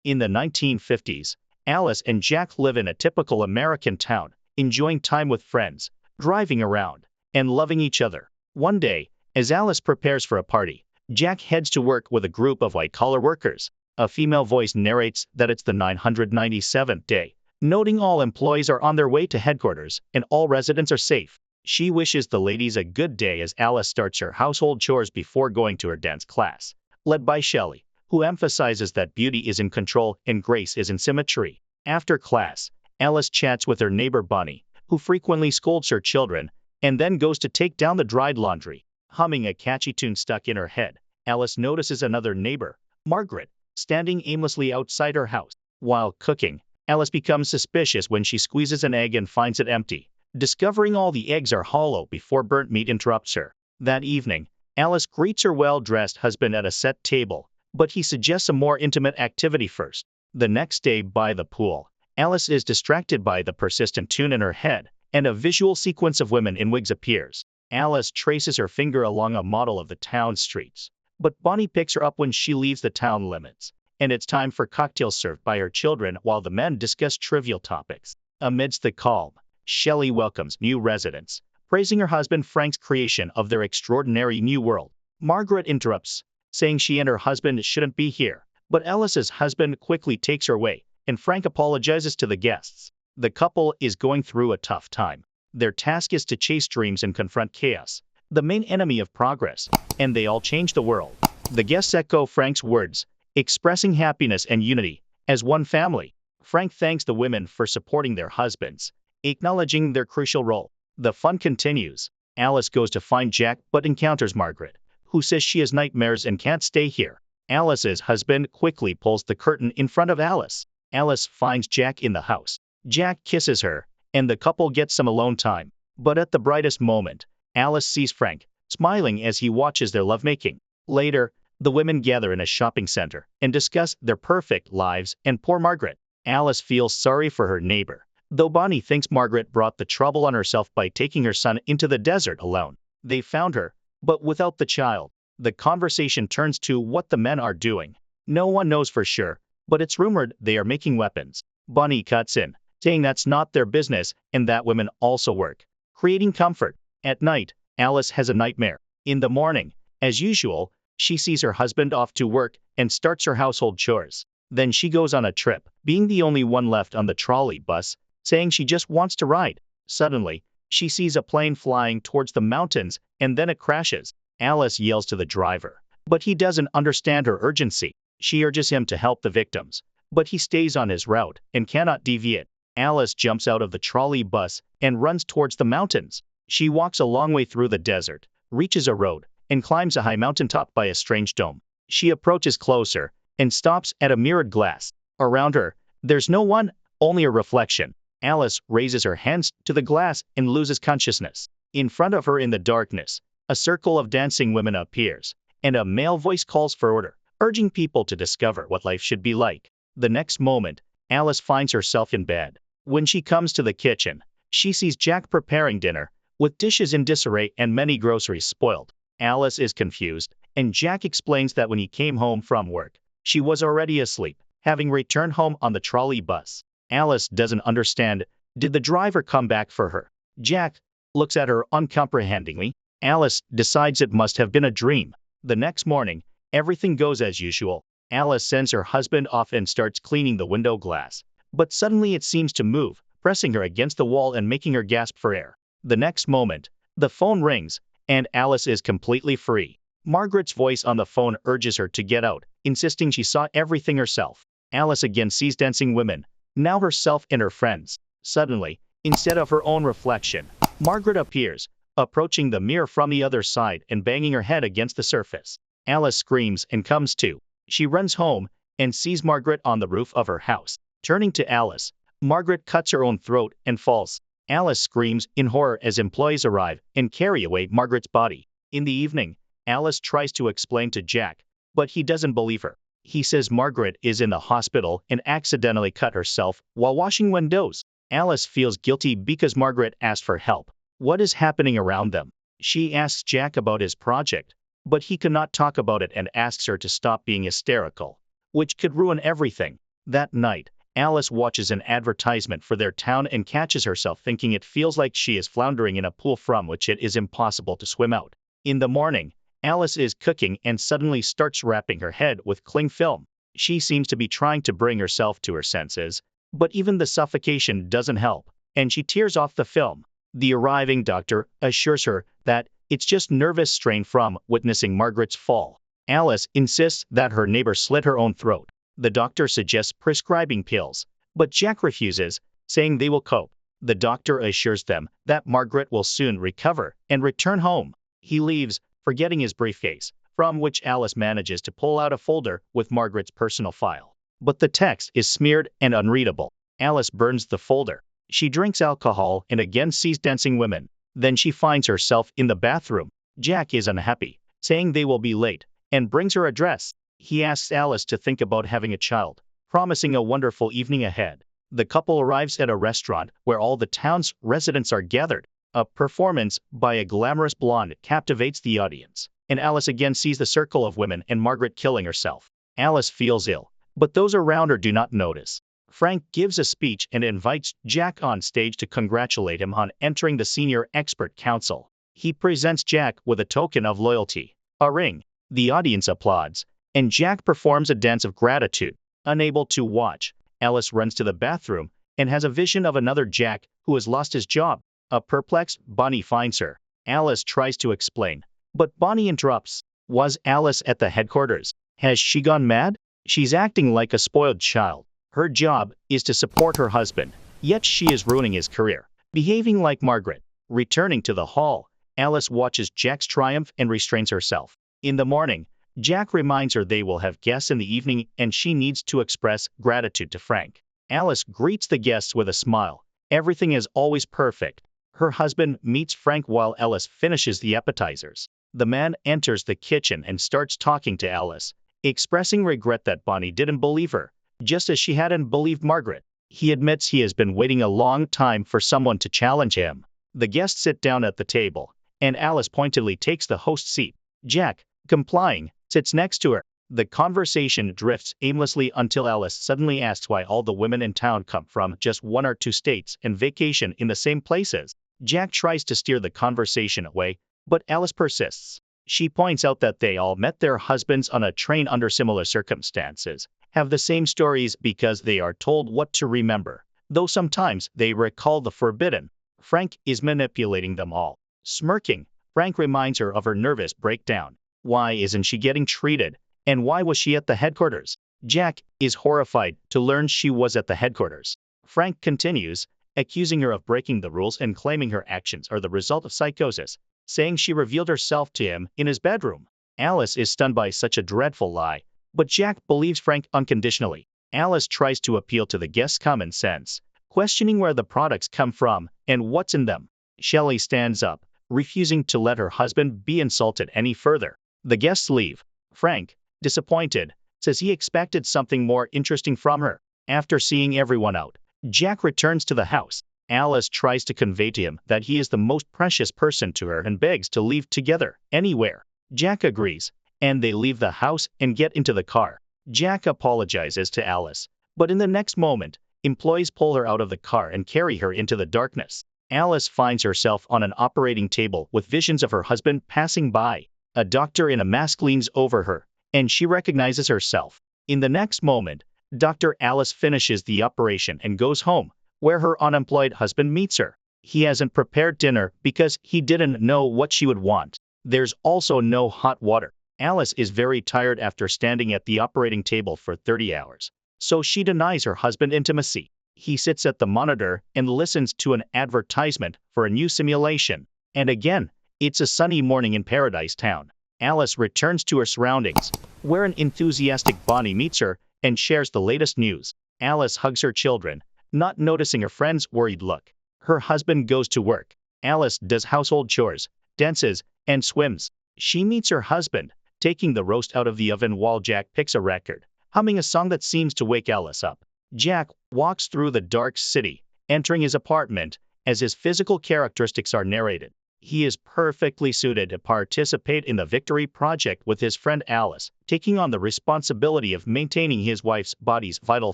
In the 1950s, Alice and Jack live in a typical American town, enjoying time with friends, driving around, and loving each other. One day, as Alice prepares for a party, Jack heads to work with a group of white-collar workers. A female voice narrates that it's the 997th day, noting all employees are on their way to headquarters and all residents are safe. She wishes the ladies a good day as Alice starts her household chores before going to her dance class, led by Shelley, who emphasizes that beauty is in control and grace is in symmetry. After class, Alice chats with her neighbor Bonnie, who frequently scolds her children, and then goes to take down the dried laundry. Humming a catchy tune stuck in her head, Alice notices another neighbor, Margaret, standing aimlessly outside her house. While cooking, Alice becomes suspicious when she squeezes an egg and finds it empty, discovering all the eggs are hollow before burnt meat interrupts her. That evening, Alice greets her well-dressed husband at a set table, but he suggests a more intimate activity first. The next day by the pool, Alice is distracted by the persistent tune in her head, and a visual sequence of women in wigs appears. Alice traces her finger along a model of the town streets, but Bonnie picks her up when she leaves the town limits, and it's time for cocktails served by her children while the men discuss trivial topics. Amidst the calm, Shelley welcomes new residents, praising her husband Frank's creation of their extraordinary new world. Margaret interrupts, saying she and her husband shouldn't be here, but Alice's husband quickly takes her away, and Frank apologizes to the guests. The couple is going through a tough time. Their task is to chase dreams and confront chaos, the main enemy of progress, and they all change the world. The guests echo Frank's words, expressing happiness and unity as one family. Frank thanks the women for supporting their husbands, acknowledging their crucial role. The fun continues. Alice goes to find Jack but encounters Margaret, who says she has nightmares and can't stay here. Alice's husband quickly pulls the curtain in front of Alice. Alice finds Jack in the house. Jack kisses her, and the couple gets some alone time. But at the brightest moment, Alice sees Frank, smiling as he watches their lovemaking. Later, the women gather in a shopping center and discuss their perfect lives and poor Margaret. Alice feels sorry for her neighbor, though Bonnie thinks Margaret brought the trouble on herself by taking her son into the desert alone. They found her, but without the child. The conversation turns to what the men are doing. No one knows for sure, but it's rumored they are making weapons. Bonnie cuts in, saying that's not their business and that women also work, creating comfort. At night, Alice has a nightmare. In the morning, as usual, she sees her husband off to work and starts her household chores. Then she goes on a trip, being the only one left on the trolley bus, saying she just wants to ride. Suddenly, she sees a plane flying towards the mountains, and then it crashes. Alice yells to the driver, but he doesn't understand her urgency. She urges him to help the victims, but he stays on his route and cannot deviate. Alice jumps out of the trolley bus and runs towards the mountains. She walks a long way through the desert, reaches a road, and climbs a high mountaintop by a strange dome. She approaches closer and stops at a mirrored glass. Around her, there's no one, only a reflection. Alice raises her hands to the glass and loses consciousness. In front of her in the darkness, a circle of dancing women appears, and a male voice calls for order, urging people to discover what life should be like. The next moment, Alice finds herself in bed. When she comes to the kitchen, she sees Jack preparing dinner, with dishes in disarray and many groceries spoiled. Alice is confused, and Jack explains that when he came home from work, she was already asleep, having returned home on the trolley bus. Alice doesn't understand. Did the driver come back for her? Jack looks at her uncomprehendingly. Alice decides it must have been a dream. The next morning, everything goes as usual. Alice sends her husband off and starts cleaning the window glass. But suddenly it seems to move, pressing her against the wall and making her gasp for air. The next moment, the phone rings, and Alice is completely free. Margaret's voice on the phone urges her to get out, insisting she saw everything herself. Alice again sees dancing women, now herself and her friends. Suddenly, instead of her own reflection, Margaret appears, approaching the mirror from the other side and banging her head against the surface. Alice screams and comes to. She runs home and sees Margaret on the roof of her house. Turning to Alice, Margaret cuts her own throat and falls. Alice screams in horror as employees arrive and carry away Margaret's body. In the evening, Alice tries to explain to Jack, but he doesn't believe her. He says Margaret is in the hospital and accidentally cut herself while washing windows. Alice feels guilty because Margaret asked for help. What is happening around them? She asks Jack about his project, but he cannot talk about it and asks her to stop being hysterical, which could ruin everything. That night, Alice watches an advertisement for their town and catches herself thinking it feels like she is floundering in a pool from which it is impossible to swim out. In the morning, Alice is cooking and suddenly starts wrapping her head with cling film. She seems to be trying to bring herself to her senses, but even the suffocation doesn't help, and she tears off the film. The arriving doctor assures her that it's just nervous strain from witnessing Margaret's fall. Alice insists that her neighbor slit her own throat. The doctor suggests prescribing pills, but Jack refuses, saying they will cope. The doctor assures them that Margaret will soon recover and return home. He leaves, forgetting his briefcase, from which Alice manages to pull out a folder with Margaret's personal file. But the text is smeared and unreadable. Alice burns the folder. She drinks alcohol and again sees dancing women. Then she finds herself in the bathroom. Jack is unhappy, saying they will be late, and brings her a dress. He asks Alice to think about having a child, promising a wonderful evening ahead. The couple arrives at a restaurant where all the town's residents are gathered. A performance by a glamorous blonde captivates the audience, and Alice again sees the circle of women and Margaret killing herself. Alice feels ill, but those around her do not notice. Frank gives a speech and invites Jack on stage to congratulate him on entering the senior expert council. He presents Jack with a token of loyalty, a ring. The audience applauds, and Jack performs a dance of gratitude. Unable to watch, Alice runs to the bathroom and has a vision of another Jack who has lost his job. A perplexed Bonnie finds her. Alice tries to explain, but Bonnie interrupts. Was Alice at the headquarters? Has she gone mad? She's acting like a spoiled child. Her job is to support her husband, yet she is ruining his career, behaving like Margaret. Returning to the hall, Alice watches Jack's triumph and restrains herself. In the morning, Jack reminds her they will have guests in the evening and she needs to express gratitude to Frank. Alice greets the guests with a smile. Everything is always perfect. Her husband meets Frank while Alice finishes the appetizers. The man enters the kitchen and starts talking to Alice, expressing regret that Bonnie didn't believe her, just as she hadn't believed Margaret. He admits he has been waiting a long time for someone to challenge him. The guests sit down at the table, and Alice pointedly takes the host seat. Jack, complying, sits next to her. The conversation drifts aimlessly until Alice suddenly asks why all the women in town come from just 1 or 2 states and vacation in the same places. Jack tries to steer the conversation away, but Alice persists. She points out that they all met their husbands on a train under similar circumstances, have the same stories because they are told what to remember, though sometimes they recall the forbidden. Frank is manipulating them all. Smirking, Frank reminds her of her nervous breakdown. Why isn't she getting treated? And why was she at the headquarters? Jack is horrified to learn she was at the headquarters. Frank continues, accusing her of breaking the rules and claiming her actions are the result of psychosis, saying she revealed herself to him in his bedroom. Alice is stunned by such a dreadful lie, but Jack believes Frank unconditionally. Alice tries to appeal to the guests' common sense, questioning where the products come from and what's in them. Shelley stands up, refusing to let her husband be insulted any further. The guests leave. Frank, disappointed, says he expected something more interesting from her. After seeing everyone out, Jack returns to the house. Alice tries to convey to him that he is the most precious person to her and begs to leave together, anywhere. Jack agrees, and they leave the house and get into the car. Jack apologizes to Alice, but in the next moment, employees pull her out of the car and carry her into the darkness. Alice finds herself on an operating table with visions of her husband passing by. A doctor in a mask leans over her, and she recognizes herself. In the next moment, Dr. Alice finishes the operation and goes home, where her unemployed husband meets her. He hasn't prepared dinner because he didn't know what she would want. There's also no hot water. Alice is very tired after standing at the operating table for 30 hours, so she denies her husband intimacy. He sits at the monitor and listens to an advertisement for a new simulation. And again, it's a sunny morning in Paradise Town. Alice returns to her surroundings, where an enthusiastic Bonnie meets her and shares the latest news. Alice hugs her children, not noticing her friend's worried look. Her husband goes to work. Alice does household chores, dances, and swims. She meets her husband, taking the roast out of the oven while Jack picks a record, humming a song that seems to wake Alice up. Jack walks through the dark city, entering his apartment, as his physical characteristics are narrated. He is perfectly suited to participate in the victory project with his friend Alice, taking on the responsibility of maintaining his wife's body's vital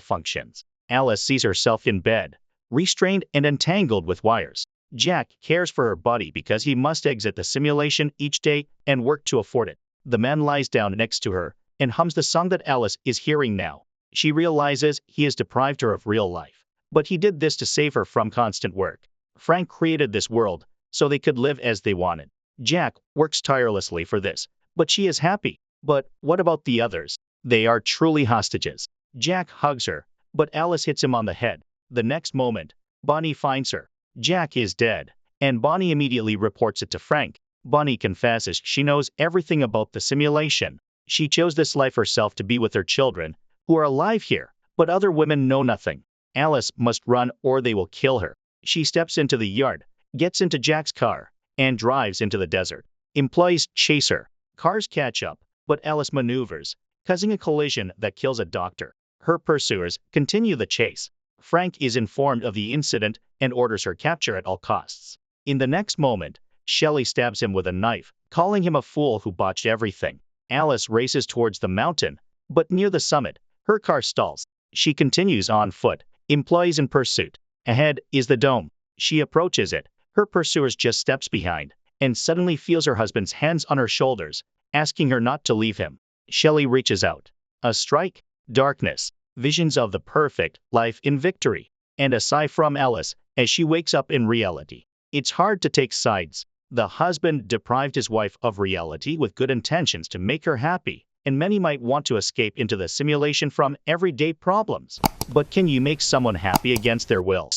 functions. Alice sees herself in bed, restrained and entangled with wires. Jack cares for her body because he must exit the simulation each day and work to afford it. The man lies down next to her and hums the song that Alice is hearing now. She realizes he has deprived her of real life, but he did this to save her from constant work. Frank created this world so they could live as they wanted. Jack works tirelessly for this, but she is happy. But what about the others? They are truly hostages. Jack hugs her, but Alice hits him on the head. The next moment, Bonnie finds her. Jack is dead, and Bonnie immediately reports it to Frank. Bonnie confesses she knows everything about the simulation. She chose this life herself to be with her children, who are alive here, but other women know nothing. Alice must run or they will kill her. She steps into the yard, gets into Jack's car, and drives into the desert. Employees chase her. Cars catch up, but Alice maneuvers, causing a collision that kills a doctor. Her pursuers continue the chase. Frank is informed of the incident and orders her capture at all costs. In the next moment, Shelley stabs him with a knife, calling him a fool who botched everything. Alice races towards the mountain, but near the summit, her car stalls. She continues on foot, employees in pursuit. Ahead is the dome. She approaches it. Her pursuers just steps behind, and suddenly feels her husband's hands on her shoulders, asking her not to leave him. Shelley reaches out. A strike, darkness, visions of the perfect life in victory, and a sigh from Alice as she wakes up in reality. It's hard to take sides. The husband deprived his wife of reality with good intentions to make her happy, and many might want to escape into the simulation from everyday problems. But can you make someone happy against their will?